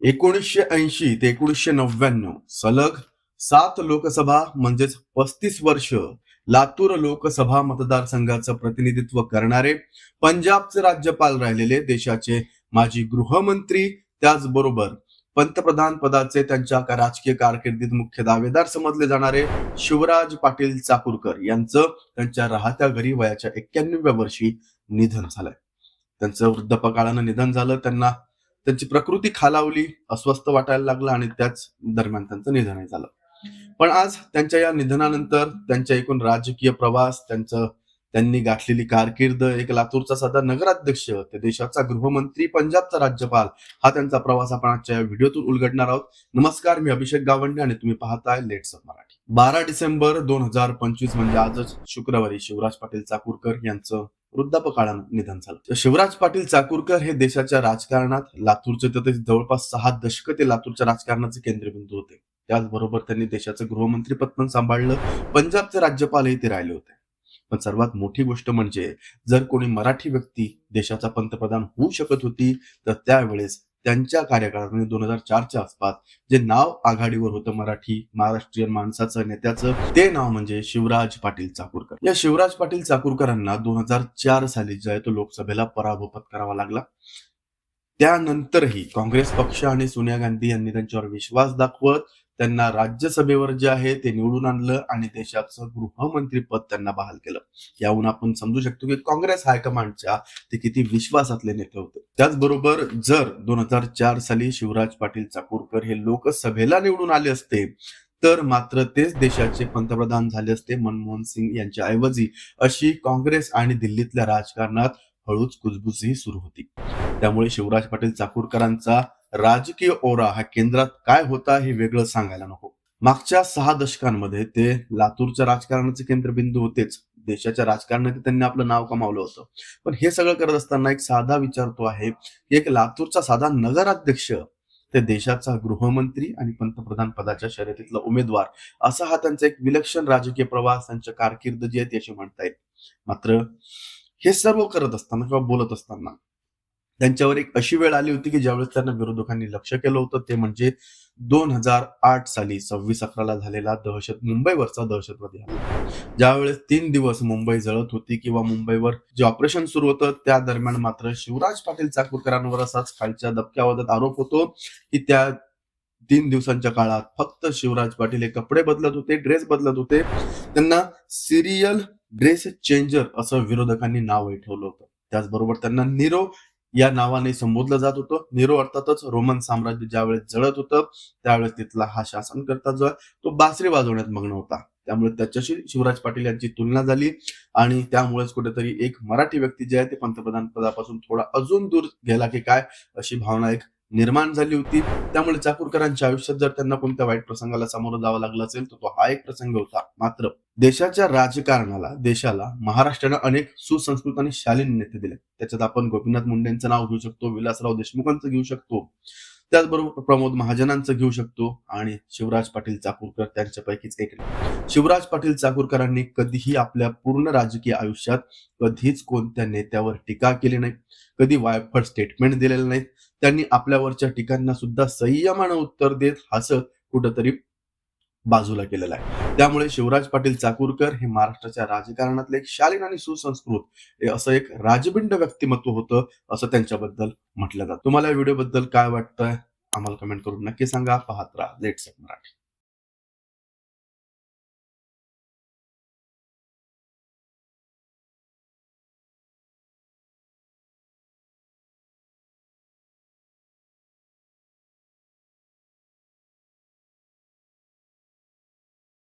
1980 ते 1999 सलग 7 लोकसभा म्हणजेच 35 वर्ष लातूर लोकसभा मतदारसंघाचं प्रतिनिधित्व करणारे पंजाबचे राज्यपाल राहिलेले देशाचे माजी गृहमंत्री, त्याचबरोबर पंतप्रधान पदाचे त्यांच्या राजकीय कारकिर्दीत मुख्य दावेदार समजले जाणारे शिवराज पाटील चाकूरकर यांचं त्यांच्या राहत्या घरी वयाच्या 91व्या वर्षी निधन झालंय. त्यांचं वृद्धापकाळानं निधन झालं. त्यांची प्रकृती खालावली, अस्वस्थ वाटायला लागलं आणि त्याच दरम्यान त्यांचं निधनही झालं. पण आज त्यांच्या या निधनानंतर त्यांच्या एकूण राजकीय प्रवास, त्यांनी गाठलेली कारकीर्द, एक लातूरचा साधा नगराध्यक्ष ते देशाचा गृहमंत्री, पंजाबचा राज्यपाल, हा त्यांचा प्रवास आपण आजच्या या व्हिडिओतून उलगडणार आहोत. नमस्कार, मी अभिषेक गावंडे आणि तुम्ही पाहताय लेट्स अप मराठी. 12 डिसेंबर 2025 म्हणजे आजच शुक्रवारी शिवराज पाटील चाकूरकर यांचं वृद्धापकाळानं निधन झालं. शिवराज पाटील चाकूरकर हे देशाच्या राजकारणात लातूरचे ते जवळपास 6 दशक ते लातूरच्या राजकारणाचे केंद्रबिंदू होते. त्याचबरोबर त्यांनी देशाचं गृहमंत्री पद पण सांभाळलं. पंजाबचे राज्यपालही ते राहिले होते. पण सर्वात मोठी गोष्ट म्हणजे जर कोणी मराठी व्यक्ती देशाचा पंतप्रधान होऊ शकत होती तर त्यावेळेस त्यांच्या कार्यकाळात म्हणजे 2004च्या आसपास जे नाव आघाडीवर होतं महाराष्ट्रीयन माणसाचं, नेत्याचं, ते नाव म्हणजे शिवराज पाटील चाकूरकर. या शिवराज पाटील चाकूरकरांना 2004 साली जो आहे तो लोकसभेला पराभव पत्करावा लागला. त्यानंतरही काँग्रेस पक्ष आणि सोनिया गांधी यांनी त्यांच्यावर विश्वास दाखवत त्यांना राज्यसभेवर जे आहे ते निवडून आणलं आणि देशाचं गृहमंत्री पद त्यांना बहाल केलं. याहून आपण समजू शकतो की काँग्रेस हायकमांडच्या ते किती विश्वासातले नेते होते. त्याचबरोबर जर 2004 साली शिवराज पाटील चाकूरकर हे लोकसभेला निवडून आले असते तर मात्र तेच देशाचे पंतप्रधान झाले असते मनमोहन सिंग यांच्या ऐवजी, अशी काँग्रेस आणि दिल्लीतल्या राजकारणात हळूच कुजबुजही सुरू होती. त्यामुळे शिवराज पाटील चाकूरकरांचा राजकीय ओरा हा केंद्रात काय होता हे वेगळं सांगायला नको. मागच्या 6 दशकांमध्ये ते लातूरच्या राजकारणाचे केंद्रबिंदू होतेच. देशाच्या राजकारणात त्यांनी आपलं नाव कमावलं होतं. पण हे सगळं करत असताना एक साधा विचार तो आहे की एक लातूरचा साधा नगराध्यक्ष ते देशाचा गृहमंत्री आणि पंतप्रधान पदाच्या शर्यतीतला उमेदवार, असा हा त्यांचा एक विलक्षण राजकीय प्रवास, त्यांच्या कारकीर्द जी आहे ती अशी म्हणता येईल. मात्र हे सर्व करत असताना किंवा बोलत असताना त्यांच्यावर एक अशी वेळ आली होती की ज्यावेळेस त्यांना विरोधकांनी लक्ष केलं होतं. ते म्हणजे 2008 साली 26/11 झालेला मुंबईवरचा दहशतवादी हल्ला. ज्यावेळेस 3 दिवस मुंबई जळत होती किंवा मुंबईवर जे ऑपरेशन सुरू होतं त्या दरम्यान मात्र शिवराज पाटील चाकूरकरांवर असाच खालच्या दबक्या आवाजात आरोप होतो की त्या 3 दिवसांच्या काळात फक्त शिवराज पाटील हे कपडे बदलत होते, ड्रेस बदलत होते. त्यांना सिरियल ड्रेस चेंजर असं विरोधकांनी नाव ठेवलं होतं. त्याचबरोबर त्यांना नीरो या नावाने संबोधलं जात होतं. नीरो अर्थातच रोमन साम्राज्य ज्यावेळेस जळत होतं त्यावेळेस तिथला हा शासनकर्ता जो आहे तो बासरी वाजवण्यात मग्न होता. त्यामुळे त्याच्याशी शिवराज पाटील यांची तुलना झाली आणि त्यामुळेच कुठेतरी एक मराठी व्यक्ती जे आहे ते पंतप्रधान पदापासून थोडा अजून दूर गेला की काय, अशी भावना एक निर्माण झाली होती. त्यामुळे चाकूरकरांच्या आयुष्यात जर त्यांना कोणत्या वाईट प्रसंगाला सामोरं जावं लागलं असेल तर तो हा एक प्रसंग होता. मात्र देशाच्या राजकारणाला, देशाला महाराष्ट्रानं अनेक सुसंस्कृत आणि शालीन नेते दिले. त्याच्यात आपण गोपीनाथ मुंडेंचं नाव घेऊ शकतो, विलासराव देशमुखांचं घेऊ शकतो, त्याचबरोबर प्रमोद महाजनांचं घेऊ शकतो आणि शिवराज पाटील चाकूरकर त्यांच्यापैकीच एक. शिवराज पाटील चाकूरकरांनी कधीही आपल्या पूर्ण राजकीय आयुष्यात कधीच कोणत्या नेत्यावर टीका केली नाही, कधी वायफट स्टेटमेंट दिलेलं नाही. त्यांनी आपल्यावरच्या टीकांना सुद्धा संयमानं उत्तर देत हसत कुठंतरी बाजूला केलेला आहे. त्यामुळे शिवराज पाटील चाकूरकर हे महाराष्ट्राच्या राजकारणातले एक शालीन आणि सुसंस्कृत असं एक राजबिंड व्यक्तिमत्व होतं, असं त्यांच्याबद्दल म्हटलं जातं. तुम्हाला या व्हिडिओबद्दल काय वाटतंय आम्हाला कमेंट करून नक्की सांगा. पाहत राहा लेट्स अप मराठी.